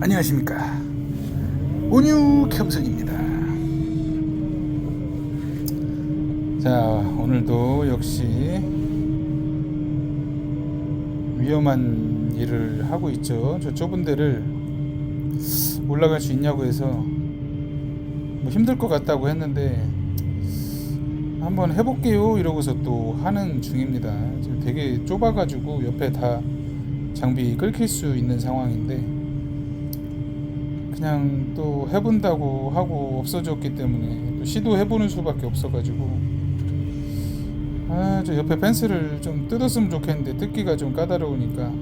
안녕하십니까, 온유겸성입니다. 자, 오늘도 역시 위험한 일을 하고 있죠. 저 좁은 데를 올라갈 수 있냐고 해서 뭐 힘들 것 같다고 했는데 한번 해볼게요 이러고서 또 하는 중입니다. 지금 되게 좁아가지고 옆에 다 장비 끌킬 수 있는 상황인데 그냥 또 해본다고 하고 없어졌기 때문에 또 시도해보는 수밖에 없어가지고 저 옆에 펜스를 좀 뜯었으면 좋겠는데 뜯기가 좀 까다로우니까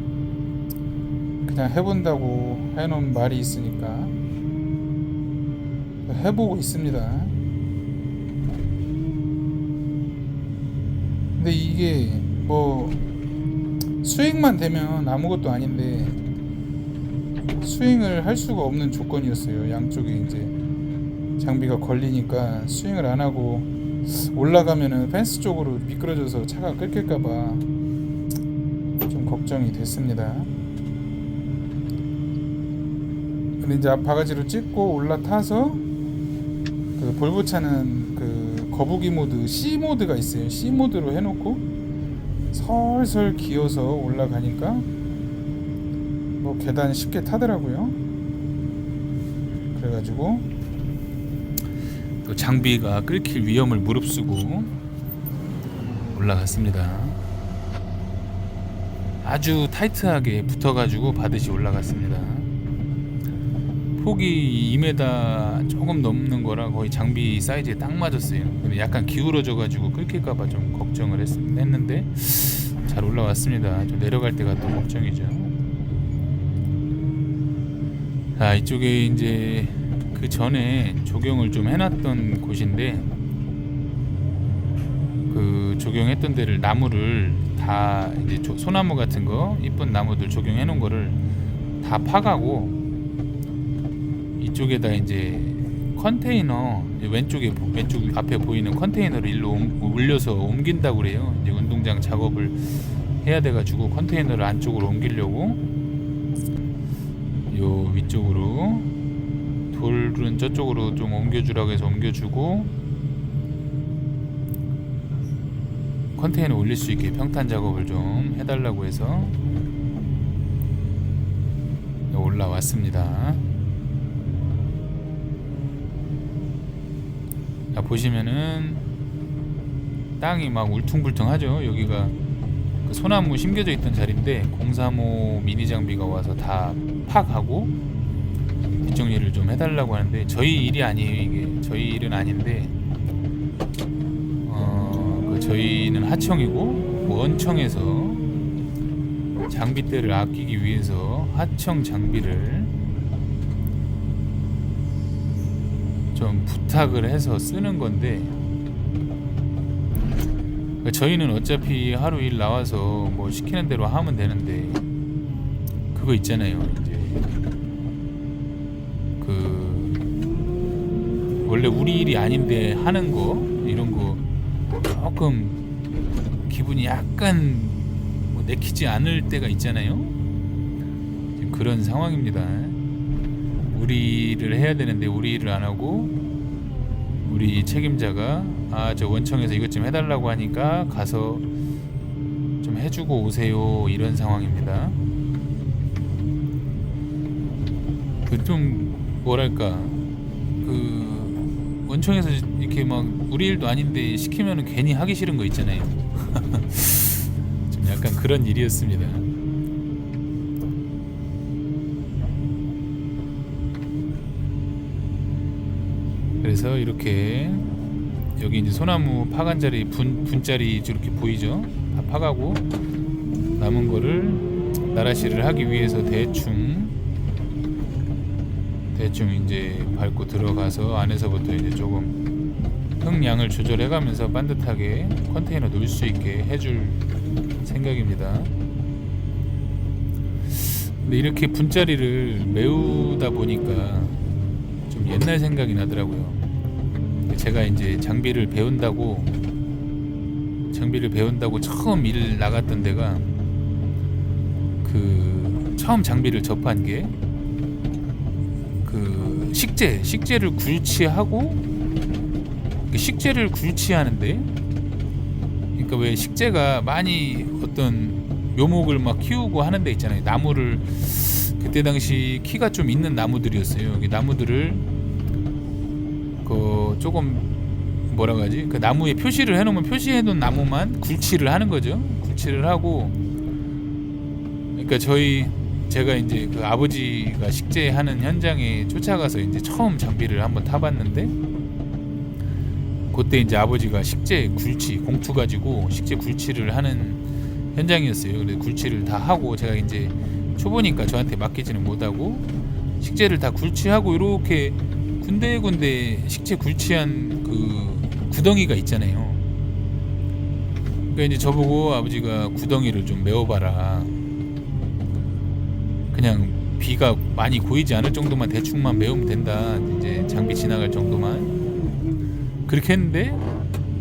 그냥 해본다고 해놓은 말이 있으니까 해보고 있습니다. 근데 이게 뭐 스윙만 되면 아무것도 아닌데 스윙을 할 수가 없는 조건이었어요. 양쪽에 이제 장비가 걸리니까 스윙을 안 하고 올라가면은 펜스 쪽으로 미끄러져서 차가 끊길까봐 좀 걱정이 됐습니다. 근데 이제 앞 바가지로 찍고 올라타서 그 볼보차는 그 거북이 모드 C 모드가 있어요. C 모드로 해놓고 설설 기어서 올라가니까 뭐 계단 쉽게 타더라고요. 그래가지고 또 장비가 끓길 위험을 무릅쓰고 올라갔습니다. 아주 타이트하게 붙어가지고 바듯이 올라갔습니다. 폭이 2m 조금 넘는 거라 거의 장비 사이즈에 딱 맞았어요. 근데 약간 기울어져가지고 끓길까봐 좀 걱정을 했는데 잘 올라왔습니다. 좀 내려갈 때가 또 걱정이죠. 자, 이쪽에 이제 그 전에 조경을 좀 해놨던 곳인데 그 조경했던 데를 나무를 다 이제 소나무 같은 거 이쁜 나무들 조경해 놓은 거를 다 파가고 이쪽에다 이제 컨테이너 왼쪽 앞에 보이는 컨테이너를 일로 올려서 옮긴다고 그래요. 이제 운동장 작업을 해야 돼가지고 컨테이너를 안쪽으로 옮기려고 요 위쪽으로 돌은 저쪽으로 좀 옮겨주라고 해서 옮겨주고 컨테이너 올릴 수 있게 평탄 작업을 좀 해달라고 해서 올라왔습니다. 자, 보시면은 땅이 막 울퉁불퉁하죠. 여기가 그 소나무 심겨져 있던 자리인데 035 미니 장비가 와서 다 파하고 뒷정리를 좀 해달라고 하는데 저희 일이 아니에요. 이게 저희 일은 아닌데 저희는 하청이고 원청에서 장비대를 아끼기 위해서 하청 장비를 좀 부탁을 해서 쓰는 건데 저희는 어차피 하루 일 나와서 뭐 시키는 대로 하면 되는데 그거 있잖아요. 이제 그 원래 우리 일이 아닌데 하는 거 이런 거 조금 기분이 약간 뭐 내키지 않을 때가 있잖아요. 지금 그런 상황입니다. 우리 일을 해야 되는데 우리 일을 안 하고 우리 책임자가 저 원청에서 이것 좀 해달라고 하니까 가서 좀 해주고 오세요 이런 상황입니다. 좀 뭐랄까 그 원청에서 이렇게 막 우리 일도 아닌데 시키면은 괜히 하기 싫은 거 있잖아요. 좀 약간 그런 일이었습니다. 그래서 이렇게 여기 이제 소나무 파간 자리 분자리 이렇게 보이죠? 다 파가고 남은 거를 나라시를 하기 위해서 대충 이제 밟고 들어가서 안에서부터 이제 조금 흥량을 조절해가면서 반듯하게 컨테이너 놓을 수 있게 해줄 생각입니다. 근데 이렇게 분자리를 메우다 보니까 좀 옛날 생각이 나더라고요. 제가 이제 장비를 배운다고 처음 일 나갔던 데가 그 처음 장비를 접한 게 식재를 굴치하고, 식재를 굴치하는데, 그러니까 왜 식재가 많이 어떤 묘목을 막 키우고 하는 데 있잖아요. 나무를, 그때 당시 키가 좀 있는 나무들이었어요. 여기 나무들을 그 조금 뭐라고 하지? 그 나무에 표시를 해놓으면 표시해놓은 나무만 굴치를 하는 거죠. 굴치를 하고, 그러니까 제가 이제 그 아버지가 식재하는 현장에 쫓아가서 이제 처음 장비를 한번 타봤는데, 그때 이제 아버지가 식재 굴치 공투 가지고 식재 굴치를 하는 현장이었어요. 그래서 굴치를 다 하고, 제가 이제 초보니까 저한테 맡기지는 못하고 식재를 다 굴치하고, 이렇게 군데군데 식재 굴치한 그 구덩이가 있잖아요. 그러니까 이제 저보고 아버지가 구덩이를 좀 메워봐라, 그냥 비가 많이 고이지 않을 정도만 대충만 메우면 된다, 이제 장비 지나갈 정도만, 그렇게 했는데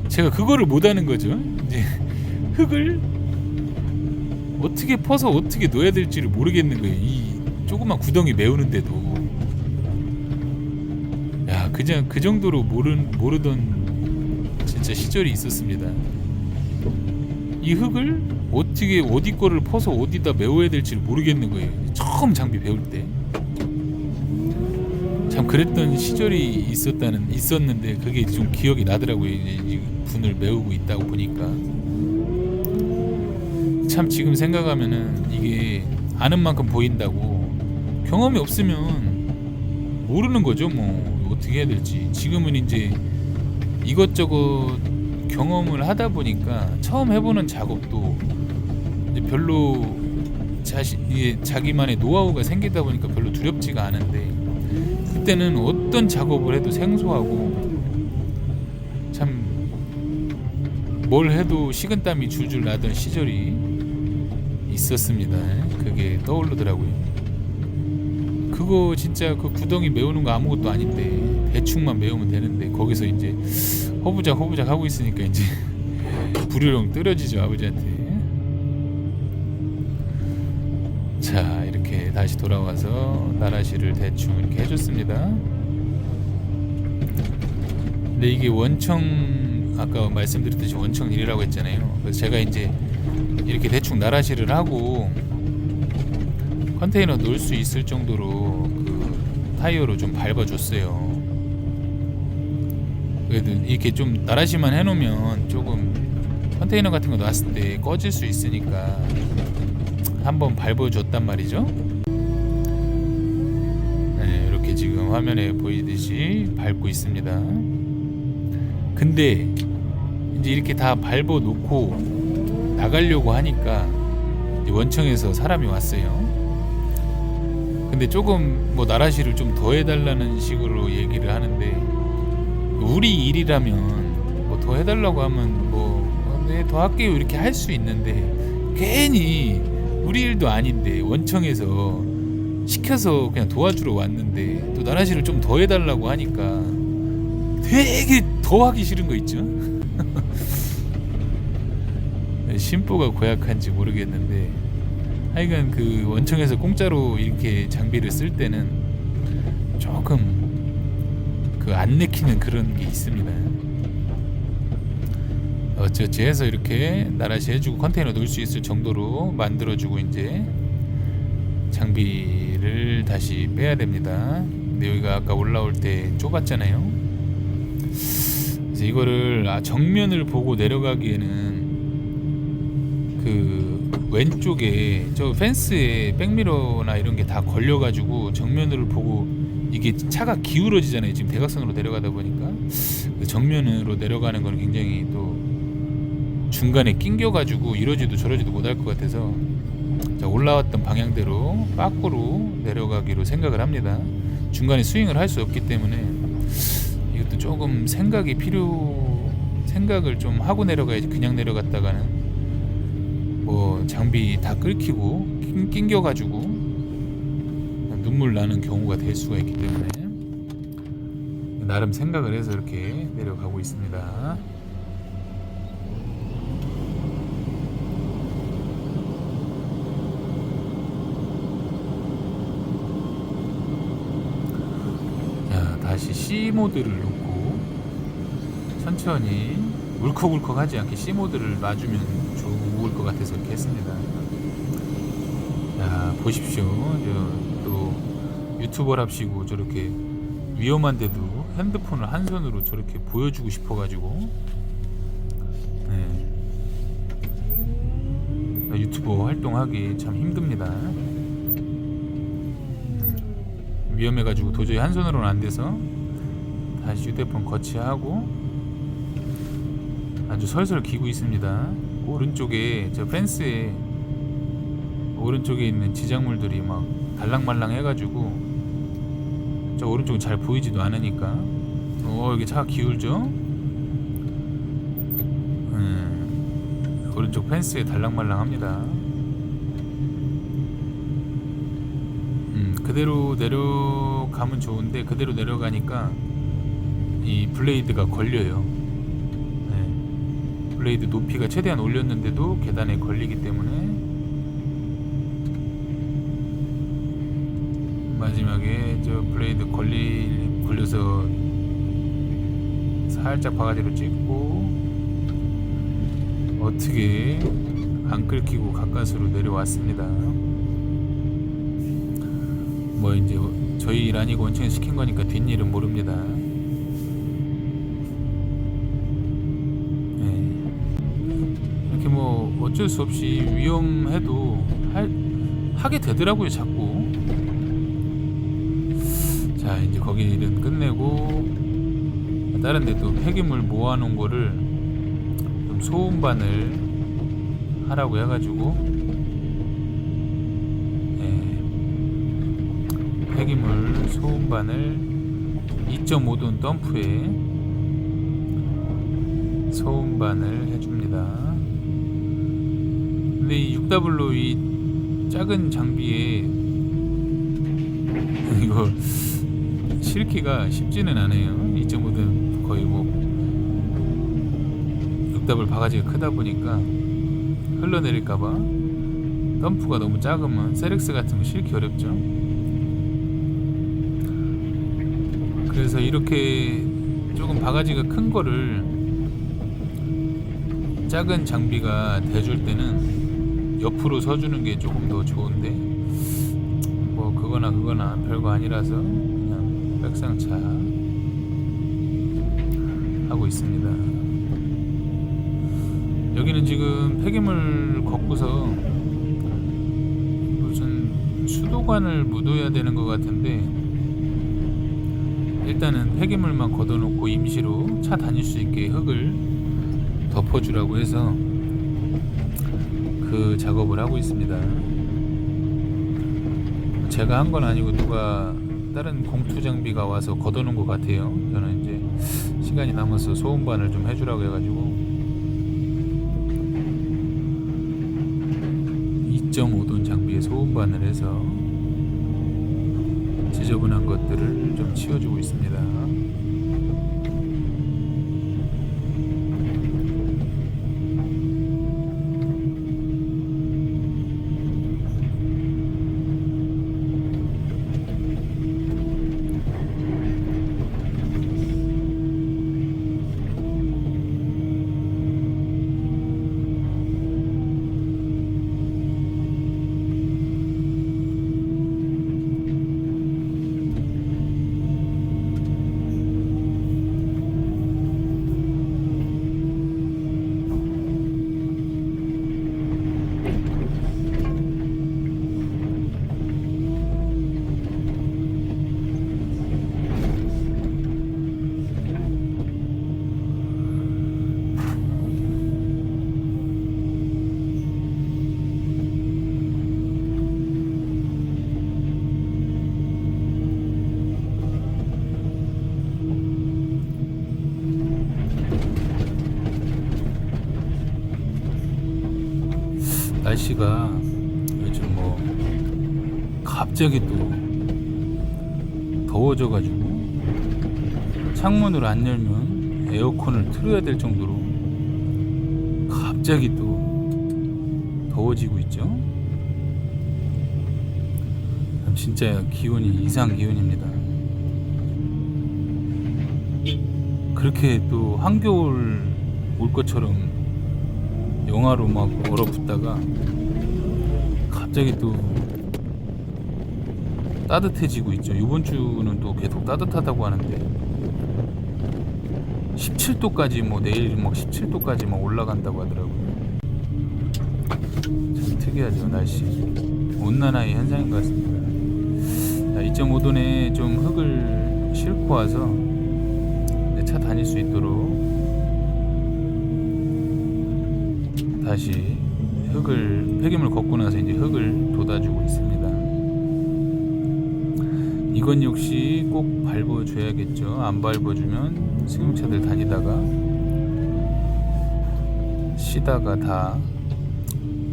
제가 그거를 못하는 거죠. 이제 흙을 어떻게 퍼서 어떻게 넣어야 될지를 모르겠는 거예요. 이 조그만 구덩이 메우는데도. 야, 그냥 그 정도로 모르던 진짜 시절이 있었습니다. 이 흙을 어떻게 어디 거를 퍼서 어디다 메워야 될지를 모르겠는 거예요. 처음 장비 배울 때. 참 그랬던 시절이 있었는데 그게 좀 기억이 나더라고요. 이제 분을 메우고 있다고 보니까. 참 지금 생각하면은 이게 아는 만큼 보인다고, 경험이 없으면 모르는 거죠. 뭐 어떻게 해야 될지. 지금은 이제 이것저것 경험을 하다 보니까 처음 해보는 작업도 이제 별로 자기만의 노하우가 생기다 보니까 별로 두렵지가 않은데, 그때는 어떤 작업을 해도 생소하고 참 뭘 해도 식은땀이 줄줄 나던 시절이 있었습니다. 그게 떠오르더라고요. 그거 진짜 그 구덩이 메우는 거 아무것도 아닌데 대충만 메우면 되는데, 거기서 이제 허부작 하고 있으니까 이제 부르렁 떨어지죠, 아버지한테. 자, 이렇게 다시 돌아와서 나라시를 대충 이렇게 해줬습니다. 근데 이게 원청, 아까 말씀드렸듯이 원청일이라고 했잖아요. 그래서 제가 이제 이렇게 대충 나라시를 하고 컨테이너 넣을 수 있을 정도로 그 타이어로 좀 밟아줬어요. 그래도 이렇게 좀 나라시만 해놓으면 조금 컨테이너 같은 거 놨을 때 꺼질 수 있으니까 한번 밟아줬단 말이죠. 네, 이렇게 지금 화면에 보이듯이 밟고 있습니다. 근데 이제 이렇게 다 밟아 놓고 나가려고 하니까 이제 원청에서 사람이 왔어요. 근데 조금 뭐 나라시를 좀 더 해달라는 식으로 얘기를 하는데, 우리 일이라면 뭐 더 해달라고 하면 네, 더 할게요 이렇게 할 수 있는데, 괜히 우리 일도 아닌데 원청에서 시켜서 그냥 도와주러 왔는데 또 나라시를 좀 더 해달라고 하니까 되게 더 하기 싫은 거 있죠. 심보가 고약한지 모르겠는데, 하여간 그 원청에서 공짜로 이렇게 장비를 쓸 때는 조금 그 안 내키는 그런 게 있습니다. 어쩌지 해서 이렇게 나라시 해주고 컨테이너 넣을 수 있을 정도로 만들어주고 이제 장비를 다시 빼야 됩니다. 근데 여기가 아까 올라올 때 좁았잖아요. 그래서 이거를 정면을 보고 내려가기에는 그 왼쪽에 저 펜스에 백미러나 이런 게 다 걸려가지고 정면을 보고, 이게 차가 기울어지잖아요. 지금 대각선으로 내려가다 보니까 정면으로 내려가는 건 굉장히 또 중간에 낑겨가지고 이러지도 저러지도 못할 것 같아서 올라왔던 방향대로 빠꾸로 내려가기로 생각을 합니다. 중간에 스윙을 할 수 없기 때문에 이것도 조금 생각을 좀 하고 내려가야지. 그냥 내려갔다가는 뭐 장비 다 끓이고 낑겨가지고 눈물 나는 경우가 될 수가 있기 때문에 나름 생각을 해서 이렇게 내려가고 있습니다. 다시 C 모드를 놓고 천천히 울컥울컥 하지 않게 C 모드를 놔주면 좋을 것 같아서 이렇게 했습니다. 야, 보십시오. 또 유튜버랍시고 저렇게 위험한데도 핸드폰을 한 손으로 저렇게 보여주고 싶어가지고 유튜버 활동하기 참 힘듭니다. 위험해가지고 도저히 한 손으로는 안 돼서 다시 휴대폰 거치하고 아주 설설 기고 있습니다. 오른쪽에 저 펜스에 오른쪽에 있는 지작물들이 막 달랑말랑 해가지고 저 오른쪽은 잘 보이지도 않으니까 여기 차가 기울죠? 오른쪽 펜스에 달랑말랑 합니다. 그대로 내려가면 좋은데 그대로 내려가니까 이 블레이드가 걸려요. 블레이드 높이가 최대한 올렸는데도 계단에 걸리기 때문에 마지막에 저 블레이드 걸려서 살짝 바가지로 찍고 어떻게 안 끌키고 가까스로 내려왔습니다. 뭐 이제 저희 일 아니고 원청에 시킨 거니까 뒷일은 모릅니다. 이렇게 뭐 어쩔 수 없이 위험해도 하게 되더라고요, 자꾸. 자, 이제 거기 일은 끝내고 다른 데 또 폐기물 모아놓은 거를 좀 소음반을 하라고 해가지고 폐기물 소음반을 2.5톤 덤프에 소음반을 해줍니다. 근데 이 6W 이 작은 장비에 이거 실기가 쉽지는 않아요. 2.5톤 거의 뭐 6W 바가지가 크다 보니까 흘러내릴까봐 덤프가 너무 작으면 세렉스 같은 거 실기 어렵죠. 그래서 이렇게 조금 바가지가 큰 거를 작은 장비가 대줄 때는 옆으로 서주는 게 조금 더 좋은데 뭐 그거나 별거 아니라서 그냥 백상차 하고 있습니다. 여기는 지금 폐기물 걷고서 무슨 수도관을 묻어야 되는 것 같은데 일단은 폐기물만 걷어놓고 임시로 차 다닐 수 있게 흙을 덮어주라고 해서 그 작업을 하고 있습니다. 제가 한 건 아니고 누가 다른 공투 장비가 와서 걷어놓은 것 같아요. 저는 이제 시간이 남아서 소음반을 좀 해주라고 해가지고 2.5톤 장비에 소음반을 해서 지저분한 것들을 좀 치워주고 있습니다. 날씨가 요즘 뭐 갑자기 또 더워져가지고 창문을 안 열면 에어컨을 틀어야 될 정도로 갑자기 또 더워지고 있죠. 진짜 기온이 이상 기온입니다. 그렇게 또 한겨울 올 것처럼 영하로 막 얼어붙다가 갑자기 또 따뜻해지고 있죠. 이번 주는 또 계속 따뜻하다고 하는데 17도까지 뭐 내일 막 17도까지 막 올라간다고 하더라고요. 참 특이하죠, 날씨. 온난화의 현상인 것 같습니다. 자, 2.5도내 좀 흙을 싣고 와서 내 차 다닐 수 있도록 다시 폐기물 걷고 나서 이제 흙을 돋아주고 있습니다. 이건 역시 꼭 밟아줘야겠죠. 안 밟아주면 승용차들 다니다가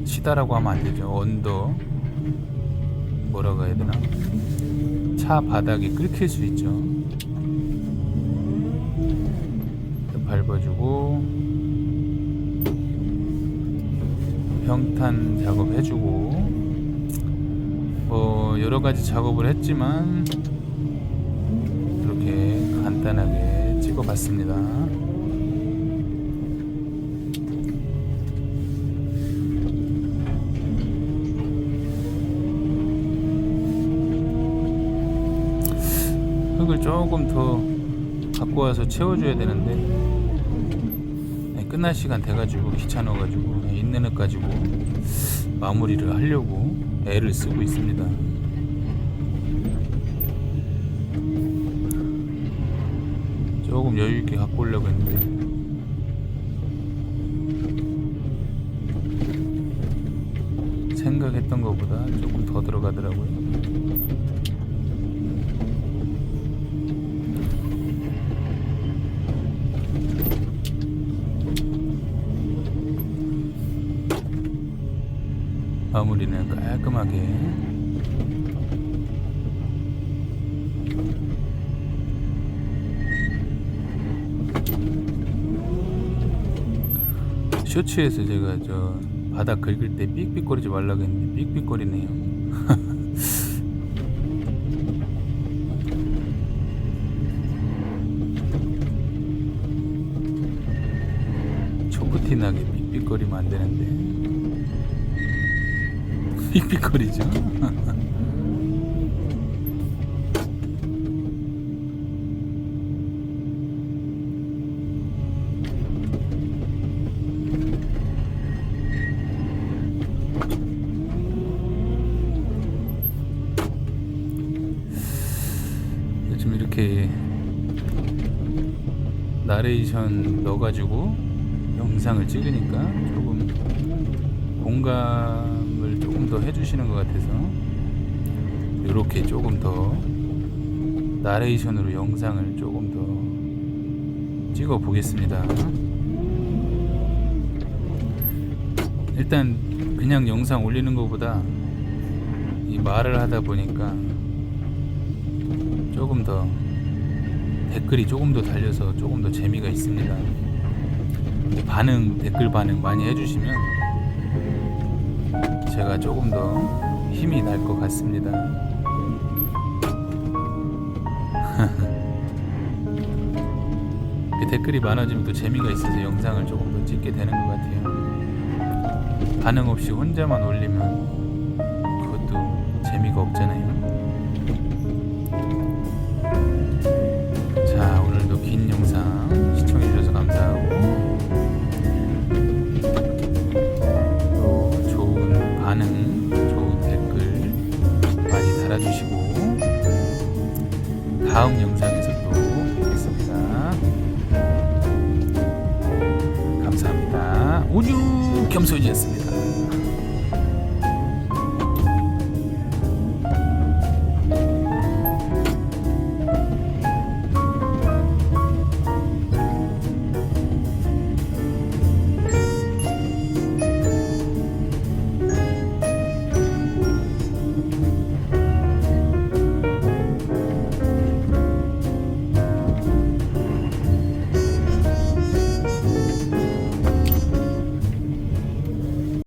시다라고 하면 안 되죠. 뭐라고 해야 되나? 차 바닥이 끓길 수 있죠. 밟아주고 평탄 작업 해주고 여러 가지 작업을 했지만 이렇게 간단하게 찍어봤습니다. 흙을 조금 더 갖고 와서 채워줘야 되는데 끝날 시간 돼가지고 귀찮아가지고 있는 흙 가지고 마무리를 하려고 애를 쓰고 있습니다. 조금 여유있게 갖고 오려고 했는데 생각했던 것보다 조금 더 들어가더라고요. 마무리는 깔끔하게 쇼츠에서 제가 저 바닥 긁을 때 삑삑거리지 말라고 했는데 삑삑거리네요. 초코티 나게 삑삑거리면 안 되는데 삑삑거리죠. 좀 이렇게 나레이션 넣어가지고 영상을 찍으니까 조금 공감을 조금 더 해주시는 것 같아서 이렇게 조금 더 나레이션으로 영상을 조금 더 찍어 보겠습니다. 일단 그냥 영상 올리는 것보다 이 말을 하다 보니까 조금 더 댓글이 조금 더 달려서 조금 더 재미가 있습니다. 댓글 반응 많이 해주시면 제가 조금 더 힘이 날 것 같습니다. 댓글이 많아지면 또 재미가 있어서 영상을 조금 더 찍게 되는 것 같아요. 반응 없이 혼자만 올리면 그것도 재미가 없잖아요. 자, 오늘도 긴 영상 시청해주셔서 감사하고 또 좋은 반응, 좋은 댓글 많이 달아주시고 다음 영상에서 또 뵙겠습니다. 감사합니다. 오뉴 겸손이었습니다.